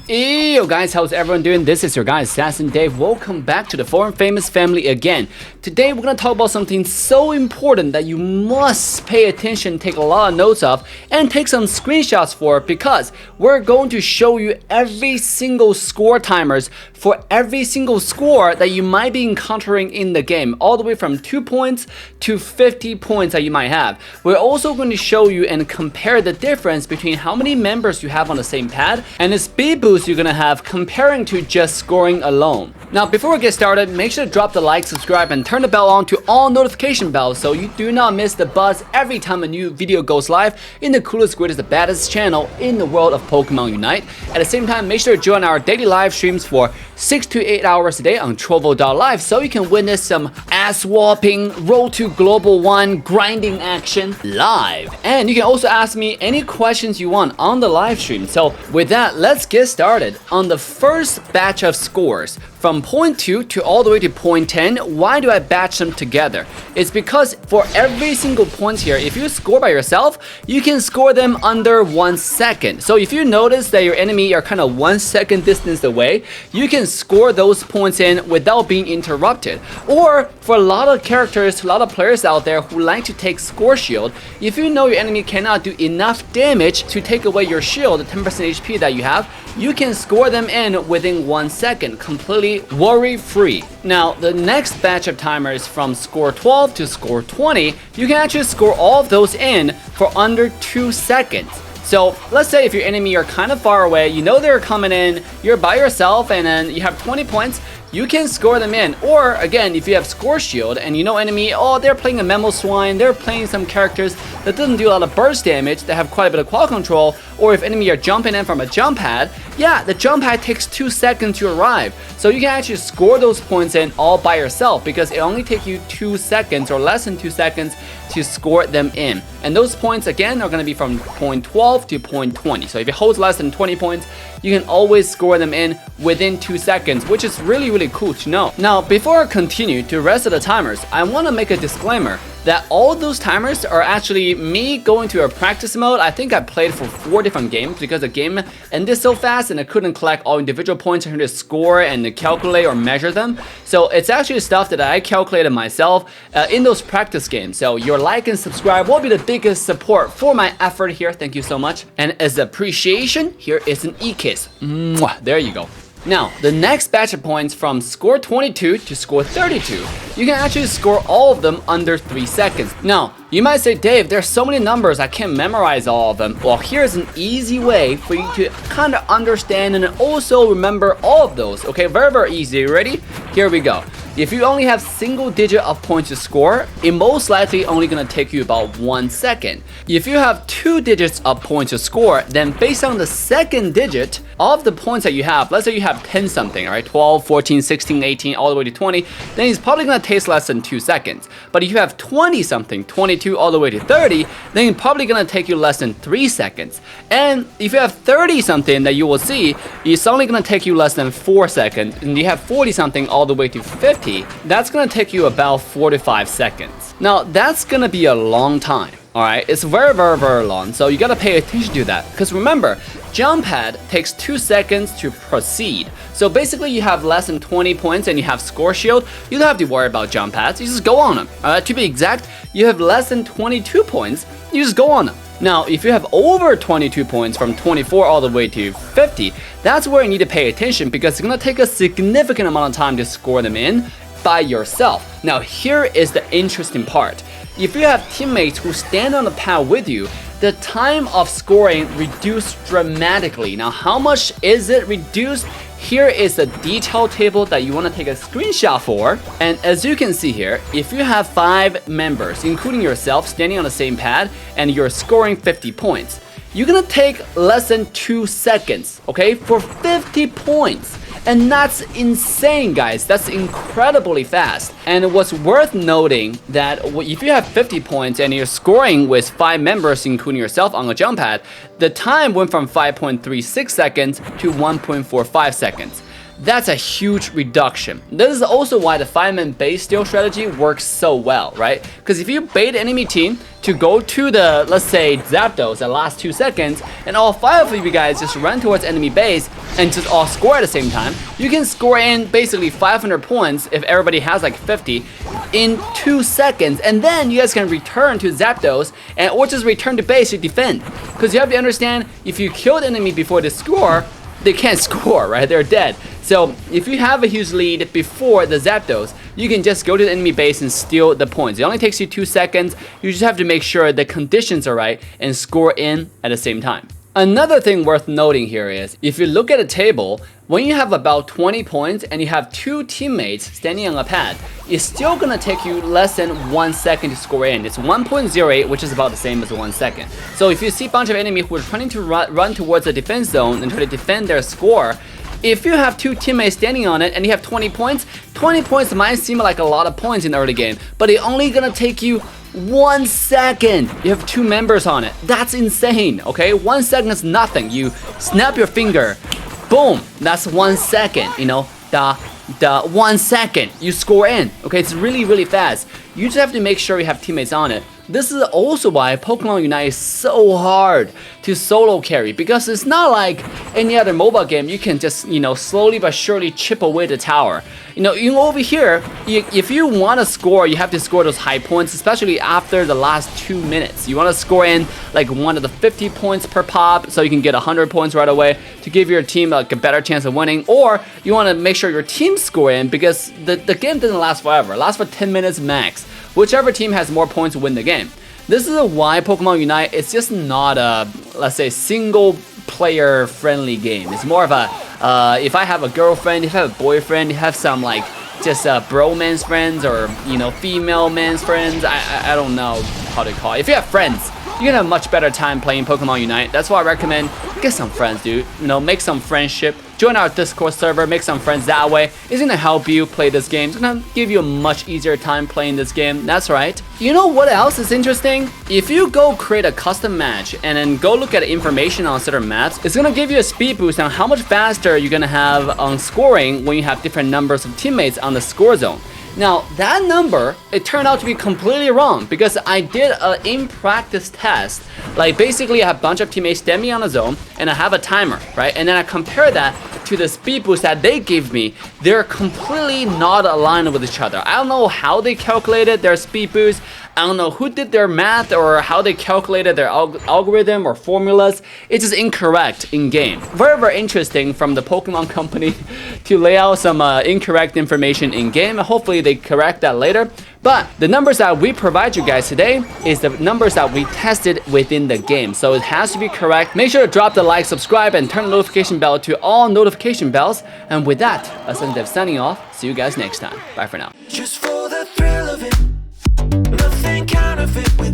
Yo guys, how's everyone doing? This is your guy Assassin Dave. Welcome back to the foreign famous family again. Today we're gonna talk about something so important that you must pay attention, take a lot of notes of, and take some screenshots for, because we're going to show you every single score timers for every single score that you might be encountering in the game, all the way from 2 points to 50 points that you might have. We're also going to show you and compare the difference between how many members you have on the same pad and the speed boost you're gonna have comparing to just scoring alone. Now, before we get started, make sure to drop the like, subscribe, and turn the bell on to all notification bells so you do not miss the buzz every time a new video goes live in the coolest, greatest, the baddest channel in the world of Pokemon Unite. At the same time, make sure to join our daily live streams for 6 to 8 hours a day on Trovo.live so you can witness some ass-whopping, road to Global 1 grinding action live. And you can also ask me any questions you want on the live stream. So with that, let's get started. On the first batch of scores, from point 2 to all the way to point 10, why do I batch them together? It's because for every single point here, if you score by yourself, you can score them under 1 second. So if you notice that your enemy are kind of 1 second distance away, you can score those points in without being interrupted. Or for a lot of characters, a lot of players out there who like to take score shield, if you know your enemy cannot do enough damage to take away your shield, the 10% HP that you have, you can score them in within 1 second, completely worry-free. Now, the next batch of timers from score 12 to score 20, you can actually score all of those in for under 2 seconds. So let's say if your enemy are kind of far away, you know they're coming in, you're by yourself, and then you have 20 points, you can score them in. Or again, if you have score shield and you know enemy, oh, they're playing a Memo Swine, they're playing some characters that doesn't do a lot of burst damage, that have quite a bit of qual control, or if enemy are jumping in from a jump pad, yeah, the jump pad takes 2 seconds to arrive. So you can actually score those points in all by yourself because it only takes you 2 seconds or less than 2 seconds to score them in. And those points again are going to be from point 12 to point 20. So if it holds less than 20 points, you can always score them in within 2 seconds, which is really cool to know. Now, before I continue to the rest of the timers, I want to make a disclaimer that all those timers are actually me going to a practice mode. I think I played for 4 different games because the game ended so fast and I couldn't collect all individual points to score and to calculate or measure them. So it's actually stuff that I calculated myself in those practice games. So your like and subscribe will be the biggest support for my effort here. Thank you so much. And as appreciation, here is an e-kiss. Mwah, there you go. Now, the next batch of points from score 22 to score 32, you can actually score all of them under 3 seconds. Now, you might say, Dave, there's so many numbers, I can't memorize all of them. Well, here's an easy way for you to kind of understand and also remember all of those. Okay, very easy. Ready? Here we go. If you only have single digit of points to score, it most likely only gonna take you about 1 second. If you have 2 digits of points to score, then based on the second digit of the points that you have, let's say you have 10 something, all right, 12, 14, 16, 18, all the way to 20, then it's probably gonna take less than 2 seconds. But if you have 20 something, 22 all the way to 30, then it's probably gonna take you less than 3 seconds. And if you have 30 something that you will see, it's only gonna take you less than 4 seconds. And you have 40 something all the way to 50, that's gonna take you about 4 to 5 seconds. Now, that's gonna be a long time. Alright, it's very long, so you gotta pay attention to that. Because remember, jump pad takes 2 seconds to proceed. So basically you have less than 20 points and you have score shield, you don't have to worry about jump pads, you just go on them. To be exact, you have less than 22 points, you just go on them. Now, if you have over 22 points from 24 all the way to 50, that's where you need to pay attention because it's gonna take a significant amount of time to score them in by yourself. Now, here is the interesting part. If you have teammates who stand on the pad with you, the time of scoring reduced dramatically. Now, how much is it reduced? Here is the detail table that you want to take a screenshot for. And as you can see here, if you have 5 members, including yourself, standing on the same pad, and you're scoring 50 points, you're gonna take less than 2 seconds, okay, for 50 points. And that's insane, guys. That's incredibly fast. And what's worth noting that if you have 50 points and you're scoring with 5 members, including yourself, on a jump pad, the time went from 5.36 seconds to 1.45 seconds. That's a huge reduction. This is also why the 5-man base steal strategy works so well, right? Because if you bait the enemy team to go to the, let's say, Zapdos at last 2 seconds, and all 5 of you guys just run towards enemy base and just all score at the same time, you can score in basically 500 points if everybody has like 50 in 2 seconds, and then you guys can return to Zapdos and or just return to base to defend. Because you have to understand, if you kill the enemy before they score, they can't score, right? They're dead. So if you have a huge lead before the Zapdos, you can just go to the enemy base and steal the points. It only takes you 2 seconds. You just have to make sure the conditions are right and score in at the same time. Another thing worth noting here is, if you look at a table, when you have about 20 points and you have 2 teammates standing on a pad, it's still gonna take you less than 1 second to score in. It's 1.08, which is about the same as 1 second. So if you see a bunch of enemies who are trying to run towards the defense zone and try to defend their score, if you have 2 teammates standing on it and you have 20 points might seem like a lot of points in the early game, but it's only gonna take you 1 second. You have 2 members on it. That's insane, okay? 1 second is nothing. You snap your finger, boom, that's 1 second, you know, the 1 second, you score in, okay? It's really, really fast. You just have to make sure you have teammates on it. This is also why Pokemon Unite is so hard to solo carry, because it's not like any other mobile game. You can just, you know, slowly but surely chip away the tower. You know, over here, if you want to score, you have to score those high points, especially after the last 2 minutes. You want to score in like one of the 50 points per pop, so you can get 100 points right away to give your team like a better chance of winning. Or you want to make sure your team score in, because the game doesn't last forever. It lasts for 10 minutes max. Whichever team has more points will win the game. This is why Pokemon Unite, it's just not a, let's say, single player friendly game. It's more of a, if I have a girlfriend, if I have a boyfriend, if I have some like just bromance friends, or, you know, female man's friends, I don't know how to call it. If you have friends, you're gonna have a much better time playing Pokemon Unite. That's why I recommend get some friends, dude. You know, make some friendship. Join our Discord server, make some friends that way. It's gonna help you play this game. It's gonna give you a much easier time playing this game. That's right. You know what else is interesting? If you go create a custom match and then go look at information on certain maps, it's gonna give you a speed boost on how much faster you're gonna have on scoring when you have different numbers of teammates on the score zone. Now, that number, it turned out to be completely wrong, because I did an in-practice test. Like, basically, I have a bunch of teammates standing on a zone, and I have a timer, right? And then I compare that to the speed boost that they give me. They're completely not aligned with each other. I don't know how they calculated their speed boost. I don't know who did their math or how they calculated their algorithm or formulas. It's just incorrect in game. Very, very interesting from the Pokemon company to lay out some incorrect information in game. Hopefully they correct that later. But the numbers that we provide you guys today is the numbers that we tested within the game. So it has to be correct. Make sure to drop the like, subscribe, and turn the notification bell to all notification bells. And with that, Dev signing off. See you guys next time. Bye for now. Just for the thrill of it, nothing counterfeit.